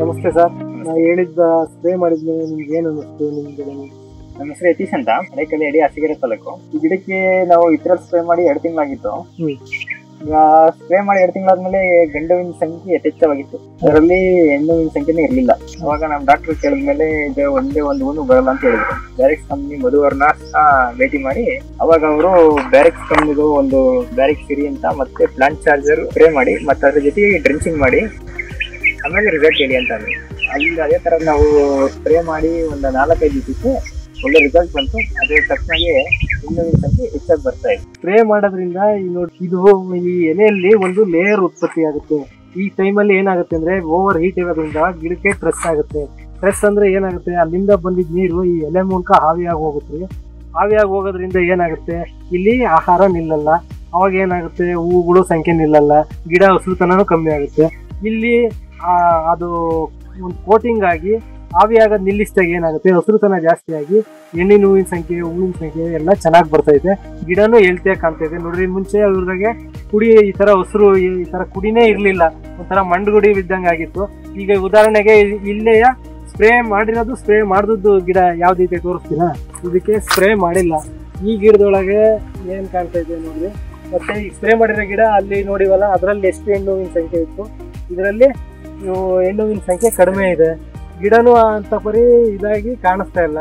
ನಮಸ್ತೆ ಸರ್. ನಾವು ಹೇಳಿದ್ದ ಸ್ಪ್ರೇ ಮಾಡಿದ್ಮೇಲೆ ನಿಮ್ಗೆ ಏನು ಅನ್ನಿಸ್ತು? ನಿಮ್ಗೆ ನಮ್ಮ ಹೆಸರು ಯತೀಶ್ ಅಂತ, ಹಳೇಕಲ್ಲಿ ಎಡಿ ಹಸಿಗೆರೆ ತಾಲೂಕು. ಈ ಗಿಡಕ್ಕೆ ನಾವು ಇತರಲ್ಲಿ ಸ್ಪ್ರೇ ಮಾಡಿ 2 ತಿಂಗಳಾಗಿತ್ತು. ಈಗ ಸ್ಪ್ರೇ ಮಾಡಿ 2 ತಿಂಗಳಾದ್ಮೇಲೆ ಗಂಡುವಿನ ಸಂಖ್ಯೆ ಯಥೇಚ್ಛವಾಗಿತ್ತು, ಅದರಲ್ಲಿ ಹೆಣ್ಣುವಿನ ಸಂಖ್ಯೆನೇ ಇರಲಿಲ್ಲ. ಅವಾಗ ನಮ್ಮ ಡಾಕ್ಟರ್ ಕೇಳಿದ್ಮೇಲೆ ಇದು ಒಂದೇ ಒಂದು ಹೂನು ಬರಲ್ಲ ಅಂತ ಹೇಳಿದ್ರು. ಬ್ಯಾರಿಕ್ಸ್ ಕಂಪ್ನಿ ಮಧುವರ್ಣ ಭೇಟಿ ಮಾಡಿ ಅವಾಗ ಅವರು ಬ್ಯಾರಿಕ್ಸ್ ಕಂಪ್ನಿದು ಒಂದು ಬ್ಯಾರಿಕ್ಸ್ ಸಿರಿ ಅಂತ ಮತ್ತೆ ಪ್ಲಾಂಟ್ ಚಾರ್ಜರ್ ಸ್ಪ್ರೇ ಮಾಡಿ ಮತ್ತೆ ಅದ್ರ ಜೊತೆಗೆ ಡ್ರೆಂಚಿಂಗ್ ಮಾಡಿ ಆಮೇಲೆ ರಿಸಲ್ಟ್ ಹೇಳಿ ಅಂತ ಅಂದ್ರು. ಅಲ್ಲಿ ಅದೇ ತರ ನಾವು ಸ್ಪ್ರೇ ಮಾಡಿ ಒಂದು 4-5 ದಿವಸಕ್ಕೆ ಒಳ್ಳೆ ರಿಸಲ್ಟ್ ಬಂತು. ಅದೇ ತಕ್ಷಣಗೆ ಹೆಣ್ಣುವಿನ ಸಂಖ್ಯೆ ಹೆಚ್ಚಾಗಿ ಬರ್ತಾ ಇದೆ. ಸ್ಪ್ರೇ ಮಾಡೋದ್ರಿಂದ ಇದು ಈ ಎಲೆಯಲ್ಲಿ ಒಂದು ಲೇಯರ್ ಉತ್ಪತ್ತಿ ಆಗುತ್ತೆ. ಈ ಟೈಮಲ್ಲಿ ಏನಾಗುತ್ತೆ ಅಂದ್ರೆ ಓವರ್ ಹೀಟ್ ಇರೋದ್ರಿಂದ ಗಿಡಕ್ಕೆ ಸ್ಟ್ರೆಸ್ ಆಗುತ್ತೆ. ಸ್ಟ್ರೆಸ್ ಅಂದ್ರೆ ಏನಾಗುತ್ತೆ, ಅಲ್ಲಿಂದ ಬಂದಿದ್ದ ನೀರು ಈ ಎಲೆ ಮೂಲಕ ಆವಿಯಾಗಿ ಹೋಗುತ್ತೆ. ಆವಿಯಾಗಿ ಹೋಗೋದ್ರಿಂದ ಏನಾಗುತ್ತೆ, ಇಲ್ಲಿ ಆಹಾರ ನಿಲ್ಲಲ್ಲ. ಅವಾಗ ಏನಾಗುತ್ತೆ, ಹೂಗಳು ಸಂಖ್ಯೆ ನಿಲ್ಲಲ್ಲ, ಗಿಡ ಹಸಿರುತನೂ ಕಮ್ಮಿ ಆಗುತ್ತೆ. ಇಲ್ಲಿ ಅದು ಒಂದು ಕೋಟಿಂಗ್ ಆಗಿ ಆವಿಯಾಗೋದು ನಿಲ್ಲಿಸಿದಾಗ ಏನಾಗುತ್ತೆ, ಹಸಿರುತನ ಜಾಸ್ತಿ ಆಗಿ ಹೆಣ್ಣಿನ ಹೂವಿನ ಸಂಖ್ಯೆ ಹೂವಿನ ಸಂಖ್ಯೆ ಎಲ್ಲ ಚೆನ್ನಾಗಿ ಬರ್ತೈತೆ. ಗಿಡನೂ ಹೆಲ್ತಿಯಾಗಿ ಕಾಣ್ತೈತೆ. ನೋಡ್ರಿ, ಮುಂಚೆ ಅವ್ರದಾಗೆ ಕುಡಿ ಈ ಥರ ಹಸಿರು ಈ ಥರ ಕುಡಿನೇ ಇರಲಿಲ್ಲ, ಒಂಥರ ಮಂಡುಗುಡಿ ಬಿದ್ದಂಗೆ ಆಗಿತ್ತು. ಈಗ ಉದಾಹರಣೆಗೆ ಇಲ್ಲೆಯ ಸ್ಪ್ರೇ ಮಾಡಿರೋದು, ಸ್ಪ್ರೇ ಮಾಡಿದ್ದು ಗಿಡ ಯಾವ್ದೈತೆ ತೋರಿಸ್ತೀರಾ? ಇದಕ್ಕೆ ಸ್ಪ್ರೇ ಮಾಡಿಲ್ಲ. ಈ ಗಿಡದೊಳಗೆ ಏನು ಕಾಣ್ತೈತೆ ನೋಡ್ರಿ. ಮತ್ತೆ ಈ ಸ್ಪ್ರೇ ಮಾಡಿರೋ ಗಿಡ ಅಲ್ಲಿ ನೋಡಿವಲ್ಲ, ಅದರಲ್ಲಿ ಎಷ್ಟು ಹೆಣ್ಣು ಹೂವಿನ ಸಂಖ್ಯೆ ಇತ್ತು, ಇದರಲ್ಲಿ ಹೆಣ್ಣು ಹೂವಿನ ಸಂಖ್ಯೆ ಕಡಿಮೆ ಇದೆ. ಗಿಡನೂ ಅಂತ ಪರಿ ಇದಾಗಿ ಕಾಣಿಸ್ತಾ ಇಲ್ಲ.